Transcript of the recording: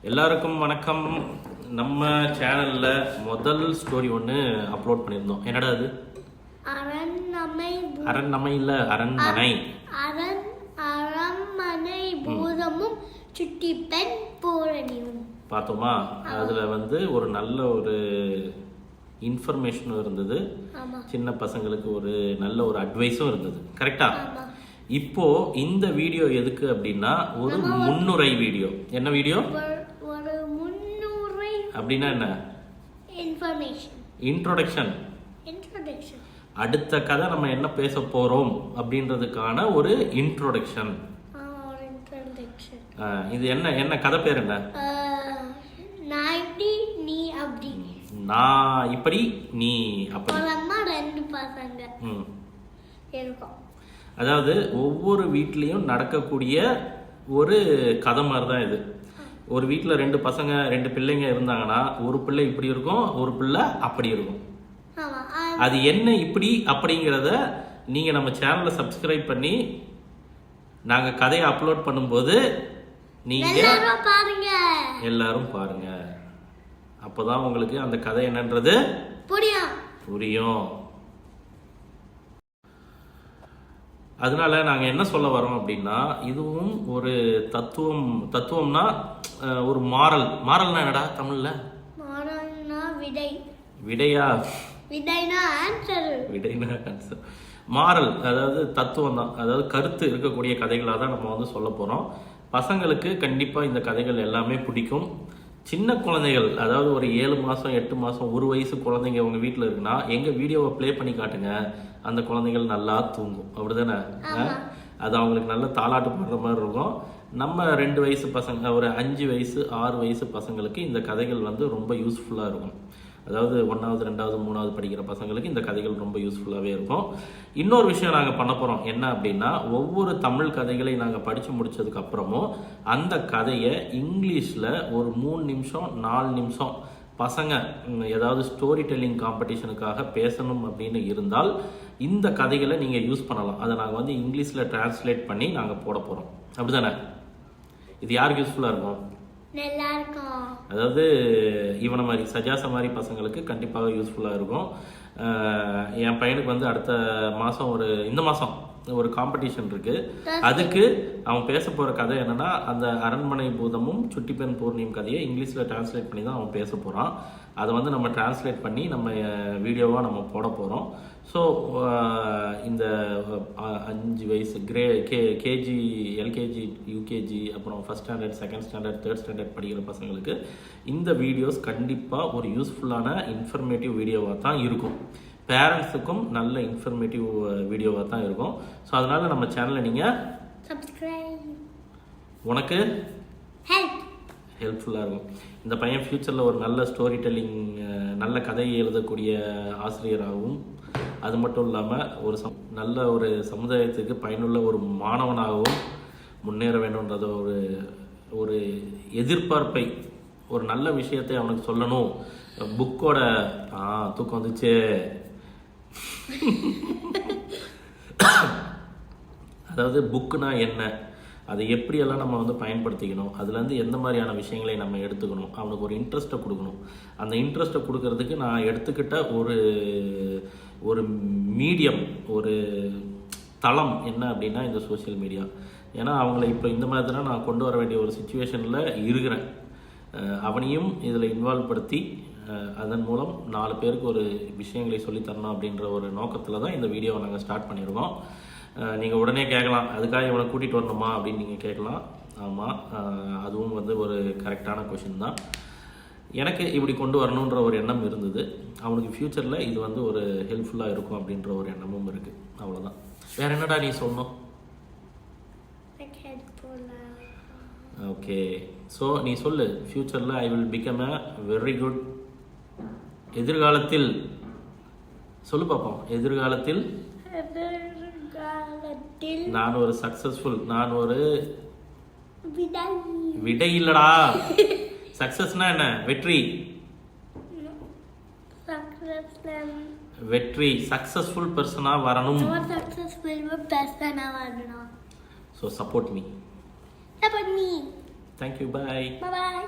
எல்லாருக்கும் வணக்கம். நம்ம சேனல்ல முதல் ஸ்டோரி ஒன்று அப்லோட் பண்ணியிருந்தோம். என்னடா அது? அரண்மனை இல்ல, அரண்மனை. அரண்மனை பூதமும் சுட்டி பெண் பூரணியும் பார்த்தோமா? அதுல ஒரு நல்ல ஒரு இன்ஃபர்மேஷனும் இருந்தது, சின்ன பசங்களுக்கு ஒரு நல்ல ஒரு அட்வைஸும் இருந்தது. கரெக்டா? இப்போ இந்த வீடியோ எதுக்கு அப்படின்னா ஒரு முன்னுரை வீடியோ. என்ன வீடியோ? ஒரு முன்னுரை அப்படின்னா என்ன? இன்ஃபர்மேஷன். இன்ட்ரோடக்ஷன். அடுத்த கதை நம்ம என்ன பேச போறோம் அப்படின்றதுக்கான ஒரு இன்ட்ரோடக்ஷன். இது என்ன என்ன கதை பேர் என்ன? நான் இப்படி நீ அப்படி. ரெண்டு பசங்க இருக்கும். அதாவது ஒவ்வொரு வீட்லயும் நடக்கக்கூடிய ஒரு கதை மாதிரி தான் இது. ஒரு வீட்டில் ரெண்டு பசங்க ரெண்டு பிள்ளைங்க இருந்தாங்கன்னா ஒரு பிள்ளை இப்படி இருக்கும், ஒரு பிள்ளை அப்படி இருக்கும். அது என்ன இப்படி அப்படிங்கிறத நீங்க நம்ம சேனலை சப்ஸ்கிரைப் பண்ணி நாங்க கதையை அப்லோட் பண்ணும்போது நீங்க எல்லாரும் பாருங்க. அப்பதான் உங்களுக்கு அந்த கதை என்னன்றது புரியும். அதனால நாங்க என்ன சொல்ல வரோம் அப்படின்னா, இதுவும் ஒரு தத்துவம்னா ஒரு மாரல்னா என்னடா தமிழ்ல? விடையா? விடைனா ஆன்சர். மாரல் அதாவது தத்துவம் தான், அதாவது கருத்து இருக்கக்கூடிய கதைகளாக தான் நம்ம சொல்ல போறோம். பசங்களுக்கு கண்டிப்பா இந்த கதைகள் எல்லாமே பிடிக்கும். சின்ன குழந்தைகள், அதாவது ஒரு 7 மாசம் 8 மாசம் 1 வயசு குழந்தைங்க உங்க வீட்டில் இருக்குன்னா எங்க வீடியோவை ப்ளே பண்ணி காட்டுங்க, அந்த குழந்தைகள் நல்லா தூங்கும். அப்படிதானே? அது அவங்களுக்கு நல்ல தாலாட்டு பாடுற மாதிரி இருக்கும். நம்ம 2 வயசு பசங்க, ஒரு 5 வயசு 6 வயசு பசங்களுக்கு இந்த கதைகள் ரொம்ப யூஸ்ஃபுல்லாக இருக்கும். அதாவது 1வது 2வது 3வது படிக்கிற பசங்களுக்கு இந்த கதைகள் ரொம்ப யூஸ்ஃபுல்லாகவே இருக்கும். இன்னொரு விஷயம் நாங்கள் பண்ண போகிறோம் என்ன அப்படின்னா, ஒவ்வொரு தமிழ் கதைகளை நாங்கள் படித்து முடித்ததுக்கு அப்புறமும் அந்த கதையை இங்கிலீஷில் ஒரு 3 நிமிஷம் 4 நிமிஷம் பசங்க ஏதாவது ஸ்டோரி டெல்லிங் காம்படிஷனுக்காக பேசணும் அப்படின்னு இருந்தால் இந்த கதைகளை நீங்கள் யூஸ் பண்ணலாம். அதை நாங்கள் இங்கிலீஷில் டிரான்ஸ்லேட் பண்ணி நாங்கள் போட போகிறோம். அப்படிதானே? இது யாருக்கு யூஸ்ஃபுல்லாக இருக்கும்? அதாவது இவனை மாதிரி சஜாச மாதிரி பசங்களுக்கு கண்டிப்பாக யூஸ்ஃபுல்லாக இருக்கும். என் பையனுக்கு அடுத்த மாதம் இந்த மாதம் ஒரு காம்படிஷன் இருக்கு. அதுக்கு அவன் பேச போகிற கதை என்னன்னா, அந்த அரண்மனை பூதமும் சுட்டி பெண் பூர்ணியும் கதையை இங்கிலீஷில் டிரான்ஸ்லேட் பண்ணி தான் அவன் பேச போகிறான். அதை நம்ம டிரான்ஸ்லேட் பண்ணி நம்ம வீடியோவாக நம்ம போட போகிறோம். ஸோ இந்த 5 வயசு கேஜி எல்கேஜி யூகேஜி அப்புறம் first standard second standard third standard படிக்கிற பசங்களுக்கு இந்த வீடியோஸ் கண்டிப்பாக ஒரு யூஸ்ஃபுல்லான இன்ஃபர்மேட்டிவ் வீடியோவாக தான் இருக்கும். பேரண்ட்ஸுக்கும் நல்ல இன்ஃபர்மேட்டிவ் வீடியோவாக தான் இருக்கும். ஸோ அதனால் நம்ம சேனலை நீங்கள் உனக்கு ஹெல்ப்ஃபுல்லாக இருக்கும். இந்த பையன் ஃப்யூச்சரில் ஒரு நல்ல ஸ்டோரி டெல்லிங் நல்ல கதையை எழுதக்கூடிய ஆசிரியராகவும், அது மட்டும் இல்லாமல் ஒரு நல்ல ஒரு சமுதாயத்துக்கு பயனுள்ள ஒரு மாணவனாகவும் முன்னேற வேண்டும்ன்றத ஒரு எதிர்பார்ப்பை, ஒரு நல்ல விஷயத்தை அவனுக்கு சொல்லணும். புக்கோட தூக்கம் வந்துச்சு. அதாவது புக்குனா என்ன, அதை எப்படியெல்லாம் நம்ம பயன்படுத்திக்கணும், அதுலேருந்து எந்த மாதிரியான விஷயங்களை நம்ம எடுத்துக்கணும், அவனுக்கு ஒரு இன்ட்ரெஸ்ட்டை கொடுக்கணும். அந்த இன்ட்ரெஸ்ட்டை கொடுக்கறதுக்கு நான் எடுத்துக்கிட்ட ஒரு மீடியம், ஒரு தளம் என்ன அப்படின்னா இந்த சோஷியல் மீடியா. ஏன்னா அவங்கள இப்போ இந்த மாதிரி தான் நான் கொண்டு வர வேண்டிய ஒரு சுச்சுவேஷனில் இருக்கிறேன். அவனையும் இதில் இன்வால்வ் படுத்தி அதன் மூலம் 4 பேருக்கு ஒரு விஷயங்களை சொல்லித்தரணும் அப்படின்ற ஒரு நோக்கத்தில் தான் இந்த வீடியோவை நாங்கள் ஸ்டார்ட் பண்ணியிருக்கோம். நீங்கள் உடனே கேட்கலாம், அதுக்காக இவனை கூட்டிகிட்டு வரணுமா அப்படின்னு நீங்கள் கேட்கலாம். ஆமாம், அதுவும் ஒரு கரெக்டான கொஷின் தான். எனக்கு இப்படி கொண்டு வரணுன்ற ஒரு எண்ணம் இருந்தது. அவனுக்கு ஃப்யூச்சரில் இது ஒரு ஹெல்ப்ஃபுல்லாக இருக்கும் அப்படின்ற ஒரு எண்ணமும் இருக்குது. அவ்வளோதான். வேற என்னடா நீ சொல்லணும்? ஓகே, ஸோ நீ சொல்லு. ஃப்யூச்சரில் I will become a very good. எதிர்காலத்தில் சொல்லு பார்ப்போம். எதிர்காலத்தில் நான் ஒரு சக்சஸ்ஃபுல், நான் ஒரு விடை இல்லடா. சக்சஸ்னா என்ன? வெற்றி சக்சஸ்ஃபுல் பர்சனா வரணும். So support me. Thank you bye. பாய்.